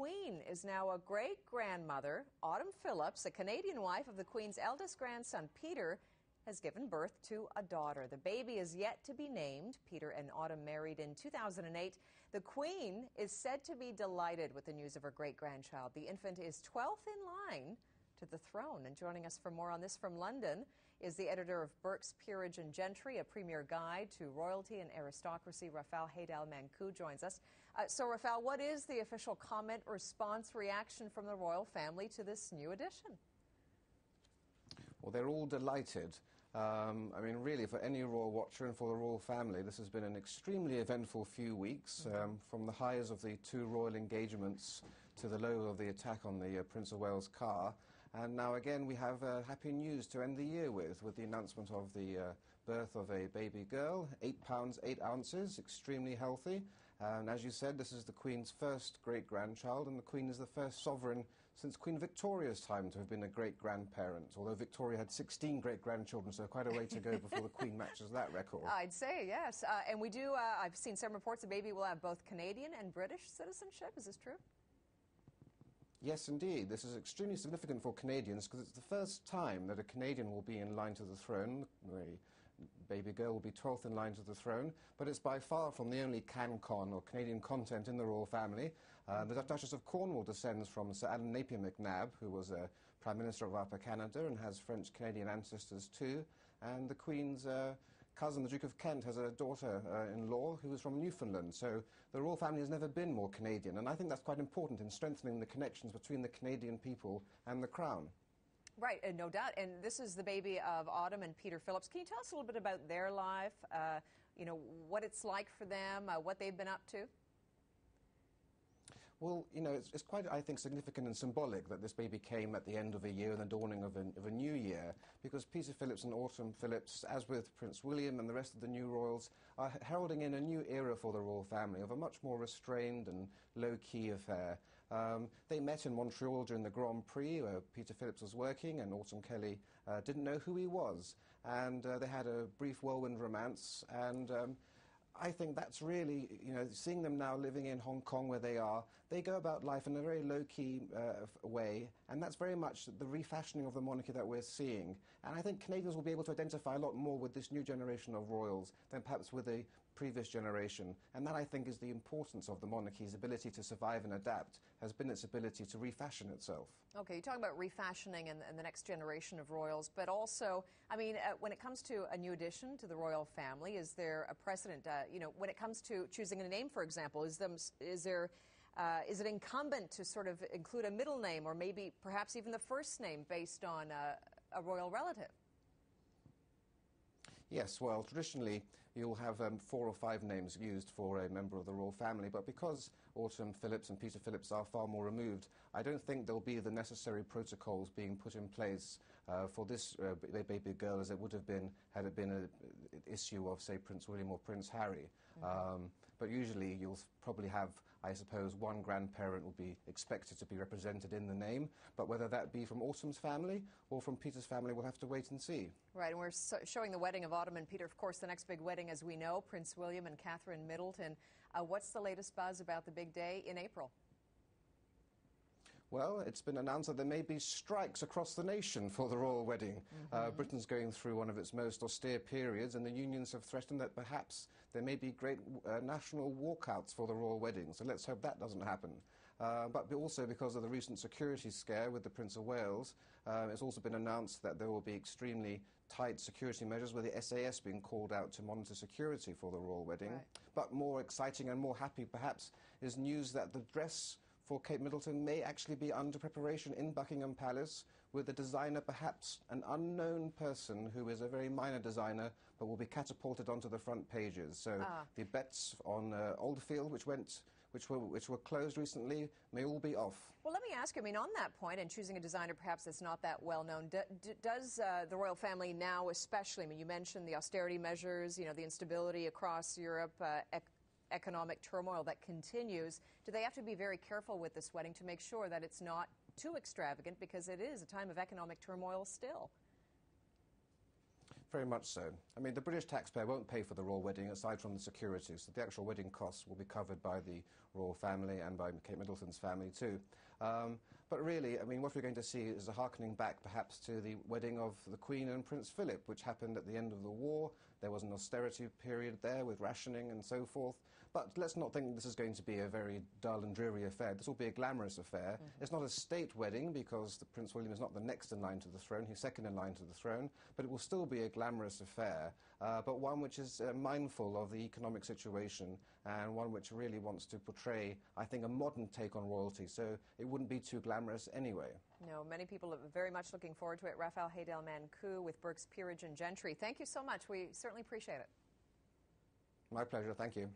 Queen is now a great-grandmother. Autumn Phillips, a Canadian wife of the Queen's eldest grandson, Peter, has given birth to a daughter. The baby is yet to be named. Peter and Autumn married in 2008. The Queen is said to be delighted with the news of her great-grandchild. The infant is 12th in line to the throne. And joining us for more on this from London is the editor of Burke's Peerage and Gentry, a premier guide to royalty and aristocracy. Rafal Heydel-Mankoo joins us. So, Rafal, what is the official comment, response, reaction from the royal family to this new addition? Well, they're all delighted. I mean, really, for any royal watcher and for the royal family, this has been an extremely eventful few weeks, from the highs of the two royal engagements to the low of the attack on the Prince of Wales car. And now again we have happy news to end the year with the announcement of the birth of a baby girl, 8 pounds 8 ounces, extremely healthy. And as you said, this is the Queen's first great-grandchild, and the Queen is the first sovereign since Queen Victoria's time to have been a great-grandparent, although Victoria had 16 great-grandchildren, so quite a way to go before the Queen matches that record. I'd say, yes. And we do, I've seen some reports the baby will have both Canadian and British citizenship. Is this true? Yes, indeed. This is extremely significant for Canadians because it's the first time that a Canadian will be in line to the throne. The baby girl will be 12th in line to the throne, but it's by far from the only CanCon or Canadian content in the royal family. The Duchess of Cornwall descends from Sir Allan Napier MacNab, who was Prime Minister of Upper Canada and has French-Canadian ancestors too, and the Queen's cousin, the Duke of Kent, has a daughter-in-law who is from Newfoundland. So the royal family has never been more Canadian, and I think that's quite important in strengthening the connections between the Canadian people and the Crown. Right, no doubt. And this is the baby of Autumn and Peter Phillips. Can you tell us a little bit about their life, you know, what it's like for them, what they've been up to? Well, you know, it's quite, I think, significant and symbolic that this baby came at the end of a year and the dawning of a new year, because Peter Phillips and Autumn Phillips, as with Prince William and the rest of the new royals, are heralding in a new era for the royal family of a much more restrained and low-key affair. They met in Montreal during the Grand Prix, where Peter Phillips was working and Autumn Kelly didn't know who he was. And they had a brief whirlwind romance, and I think that's really, you know, seeing them now living in Hong Kong where they are, they go about life in a very low-key way, and that's very much the refashioning of the monarchy that we're seeing. And I think Canadians will be able to identify a lot more with this new generation of royals than perhaps with the previous generation. And that, I think, is the importance of the monarchy's ability to survive and adapt, has been its ability to refashion itself. Okay, you're talking about refashioning and the next generation of royals, but also, I mean, when it comes to a new addition to the royal family, is there a precedent? You know, when it comes to choosing a name, for example, is it incumbent to sort of include a middle name or maybe perhaps even the first name based on a royal relative? Yes, well, traditionally you'll have 4 or 5 names used for a member of the royal family, but because Autumn Phillips and Peter Phillips are far more removed, I don't think there'll be the necessary protocols being put in place for this baby girl as it would have been had it been an issue of, say, Prince William or Prince Harry. But usually you'll probably have, I suppose, one grandparent will be expected to be represented in the name, but whether that be from Autumn's family or from Peter's family, we'll have to wait and see. Right, and we're showing the wedding of Autumn and Peter. Of course, the next big wedding, as we know, Prince William and Catherine Middleton. What's the latest buzz about the big day in April? Well, it's been announced that there may be strikes across the nation for the royal wedding. Britain's going through one of its most austere periods, and the unions have threatened that perhaps there may be great national walkouts for the royal wedding. So let's hope that doesn't happen. But also because of the recent security scare with the Prince of Wales, it's also been announced that there will be extremely tight security measures with the SAS being called out to monitor security for the royal wedding. Right. But more exciting and more happy, perhaps, is news that the dress for Kate Middleton may actually be under preparation in Buckingham Palace, with the designer perhaps an unknown person who is a very minor designer but will be catapulted onto the front pages. So the bets on Oldfield, which were closed recently, may all be off. Well, let me ask you, I mean, on that point, and choosing a designer perhaps that's not that well known, does the royal family now especially, I mean, you mentioned the austerity measures, you know, the instability across Europe, economic turmoil that continues. Do they have to be very careful with this wedding to make sure that it's not too extravagant, because it is a time of economic turmoil still? Very much so. I mean, the British taxpayer won't pay for the royal wedding aside from the security, so the actual wedding costs will be covered by the royal family and by Kate Middleton's family too. But really, I mean, what we're going to see is a harkening back perhaps to the wedding of the Queen and Prince Philip, which happened at the end of the war. There was an austerity period there with rationing and so forth. But let's not think this is going to be a very dull and dreary affair. This will be a glamorous affair. It's not a state wedding because Prince William is not the next in line to the throne. He's second in line to the throne. But it will still be a glamorous affair, but one which is mindful of the economic situation and one which really wants to portray, I think, a modern take on royalty. So it wouldn't be too glamorous anyway. No, many people are very much looking forward to it. Rafal Heydel-Mankoo with Burke's Peerage and Gentry. Thank you so much. We certainly appreciate it. My pleasure. Thank you.